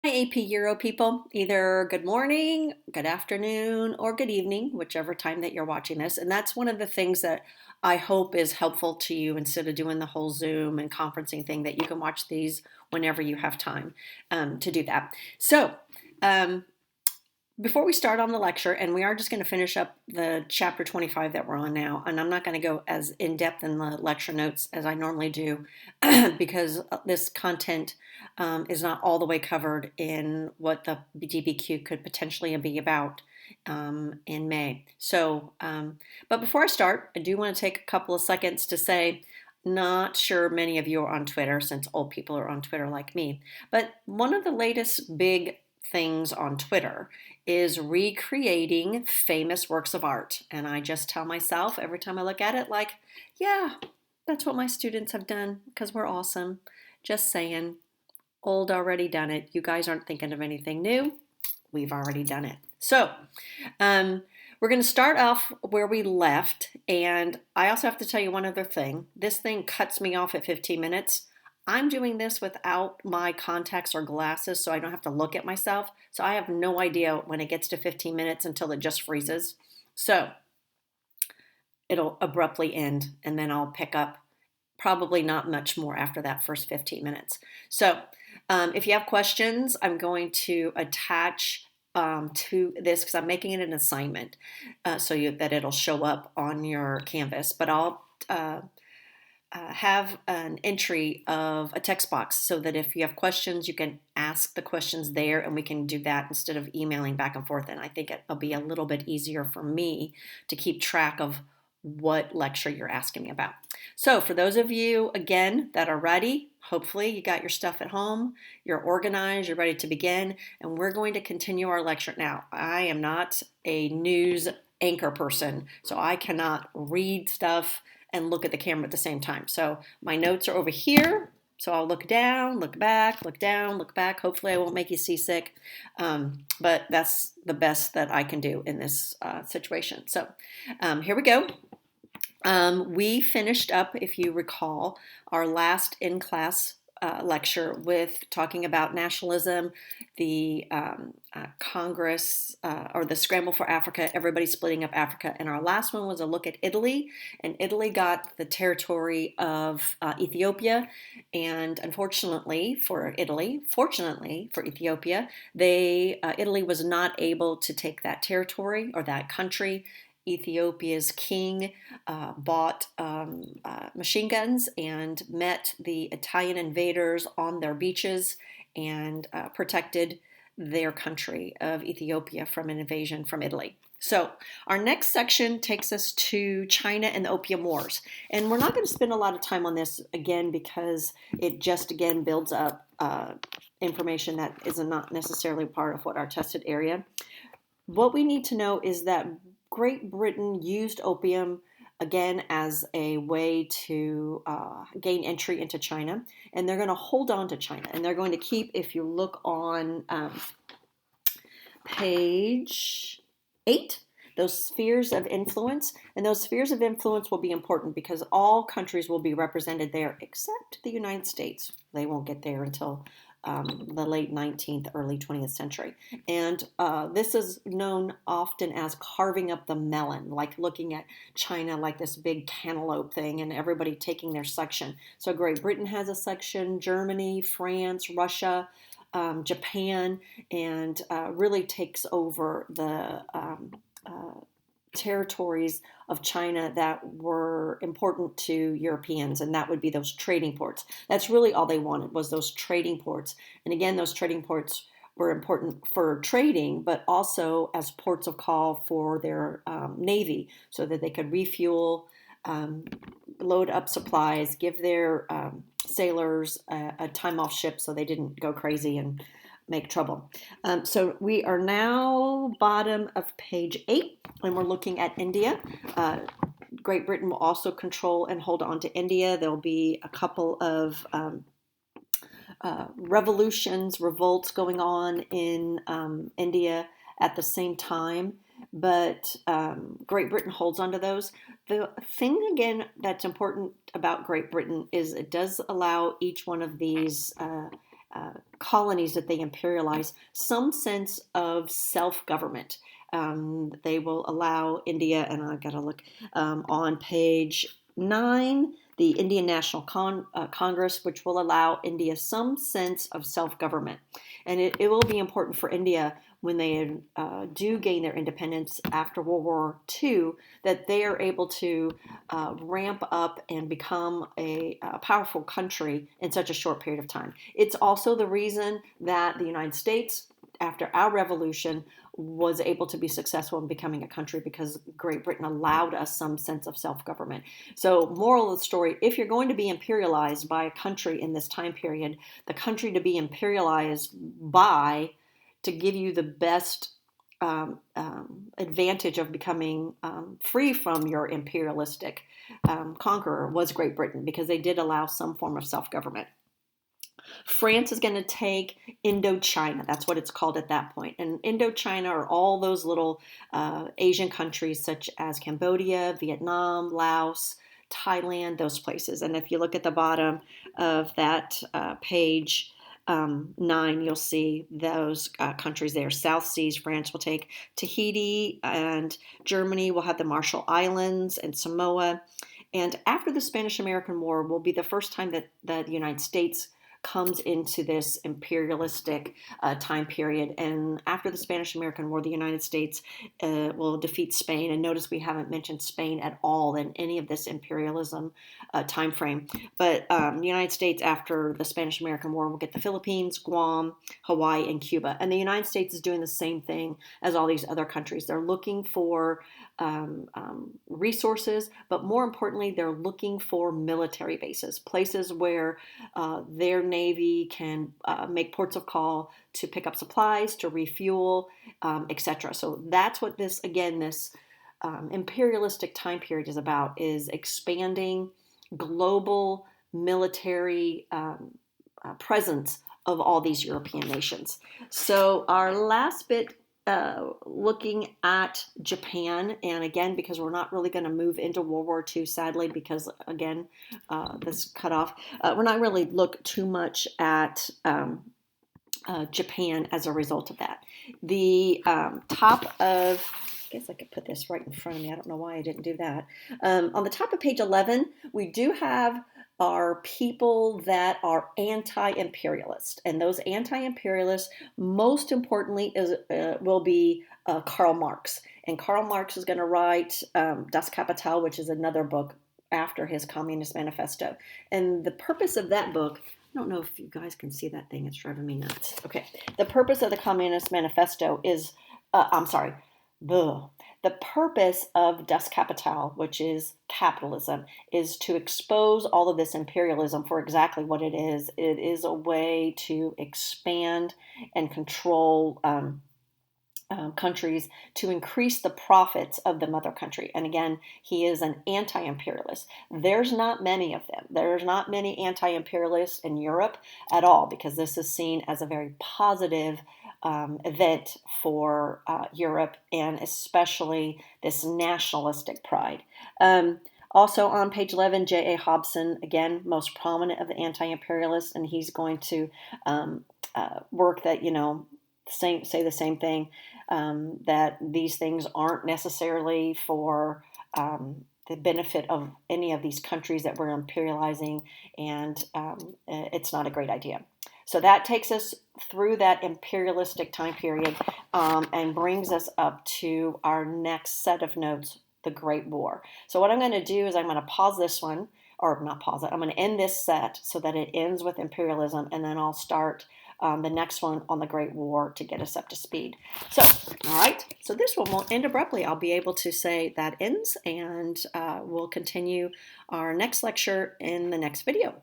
AP Euro people, either good morning, good afternoon, or good evening, whichever time that you're watching this. And that's one of the things that I hope is helpful to you instead of doing the whole Zoom and conferencing thing, that you can watch these whenever you have time to do that. So, um, before we start on the lecture, and we are just going to finish up the chapter 25 that we're on now, and I'm not going to go as in depth in the lecture notes as I normally do because this content is not all the way covered in what the DBQ could potentially be about in May. But before I start, I do want to take a couple of seconds to say, not sure many of you are on Twitter, since old people are on Twitter like me, but one of the latest big things on Twitter is recreating famous works of art. And I just tell myself every time I look at it, like, yeah, that's what my students have done because we're awesome. Just saying, old already done it. You guys aren't thinking of anything new. We've already done it. So, we're going to start off where we left. And I also have to tell you one other thing. This thing cuts me off at 15 minutes. I'm doing this without my contacts or glasses, so I don't have to look at myself. So I have no idea when it gets to 15 minutes until it just freezes. So it'll abruptly end, and then I'll pick up probably not much more after that first 15 minutes. So if you have questions, I'm going to attach to this because I'm making it an assignment that it'll show up on your Canvas. But I'll have an entry of a text box so that if you have questions, you can ask the questions there, and we can do that instead of emailing back and forth. And I think it'll be a little bit easier for me to keep track of what lecture you're asking me about. So for those of you, again, that are ready, hopefully you got your stuff at home, you're organized, you're ready to begin, and we're going to continue our lecture. Now, I am not a news anchor person, so I cannot read stuff and look at the camera at the same time. So my notes are over here. So I'll look down, look back, look down, look back. Hopefully I won't make you seasick. But that's the best that I can do in this situation. So here we go. We finished up, if you recall, our last in-class lecture with talking about nationalism, the Congress, or the scramble for Africa, everybody splitting up Africa. And our last one was a look at Italy. And Italy got the territory of Ethiopia. And unfortunately for Italy, fortunately for Ethiopia, Italy was not able to take that territory or that country. Ethiopia's king bought machine guns and met the Italian invaders on their beaches and protected their country of Ethiopia from an invasion from Italy. So our next section takes us to China and the Opium Wars. And we're not going to spend a lot of time on this again because it just again builds up information that is not necessarily part of what our tested area. What we need to know is that Great Britain used opium again as a way to gain entry into China, and they're going to hold on to China, and they're going to keep, if you look on page 8, those spheres of influence, and those spheres of influence will be important because all countries will be represented there except the United States. They won't get there until the late 19th, early 20th century. And this is known often as carving up the melon, like looking at China like this big cantaloupe thing and everybody taking their section. So Great Britain has a section, Germany, France, Russia, Japan, and really takes over the territories of China that were important to Europeans, and that would be those trading ports. That's really all they wanted, was those trading ports. And again, those trading ports were important for trading, but also as ports of call for their navy, so that they could refuel, load up supplies, give their sailors a time off ship so they didn't go crazy and make trouble. So we are now bottom of page 8, and we're looking at India. Great Britain will also control and hold on to India. There'll be a couple of revolts going on in India at the same time, but Great Britain holds onto those. The thing, again, that's important about Great Britain is it does allow each one of these colonies that they imperialize some sense of self-government. They will allow India, and I got to look on page 9, the Indian National Congress, which will allow India some sense of self-government. And it will be important for India when they do gain their independence after World War II, that they are able to ramp up and become a powerful country in such a short period of time. It's also the reason that the United States, after our revolution, was able to be successful in becoming a country, because Great Britain allowed us some sense of self-government. So, moral of the story, if you're going to be imperialized by a country in this time period, the country to be imperialized by, to give you the best advantage of becoming free from your imperialistic conqueror, was Great Britain, because they did allow some form of self-government. France is going to take Indochina. That's what it's called at that point. And Indochina are all those little Asian countries such as Cambodia, Vietnam, Laos, Thailand, those places. And if you look at the bottom of that page 9, you'll see those countries there. South Seas, France will take Tahiti, and Germany will have the Marshall Islands and Samoa. And after the Spanish-American War will be the first time that the United States comes into this imperialistic time period. And after the Spanish-American War, the United States will defeat Spain. And notice we haven't mentioned Spain at all in any of this imperialism time frame. But the United States, after the Spanish-American War, will get the Philippines, Guam, Hawaii, and Cuba. And the United States is doing the same thing as all these other countries. They're looking for resources, but more importantly, they're looking for military bases, places where their Navy can make ports of call to pick up supplies, to refuel, etc. So that's what this imperialistic time period is about, is expanding global military presence of all these European nations. So our last bit, looking at Japan, and again, because we're not really going to move into World War II, sadly, because again, this cut off, we're not really look too much at Japan as a result of that. The top of, I guess I could put this right in front of me. I don't know why I didn't do that. On the top of page 11, we do have are people that are anti-imperialist, and those anti-imperialists, most importantly, will be Karl Marx. And Karl Marx is going to write Das Kapital, which is another book after his Communist Manifesto. And the purpose of that book, I don't know if you guys can see that thing, it's driving me nuts. Okay, the purpose of the Communist Manifesto is, the purpose of Das Kapital, which is capitalism, is to expose all of this imperialism for exactly what it is. It is a way to expand and control countries to increase the profits of the mother country. And again, he is an anti-imperialist. There's not many of them. There's not many anti-imperialists in Europe at all, because this is seen as a very positive event for Europe, and especially this nationalistic pride. Also on page 11, J.A. Hobson, again, most prominent of the anti-imperialists, and he's going to work that, say the same thing, that these things aren't necessarily for the benefit of any of these countries that we're imperializing, and it's not a great idea. So that takes us through that imperialistic time period and brings us up to our next set of notes, the Great War. So what I'm going to do is I'm going to pause this one, or not pause it, I'm going to end this set so that it ends with imperialism, and then I'll start the next one on the Great War to get us up to speed. So, all right, so this one won't end abruptly. I'll be able to say that ends, and we'll continue our next lecture in the next video.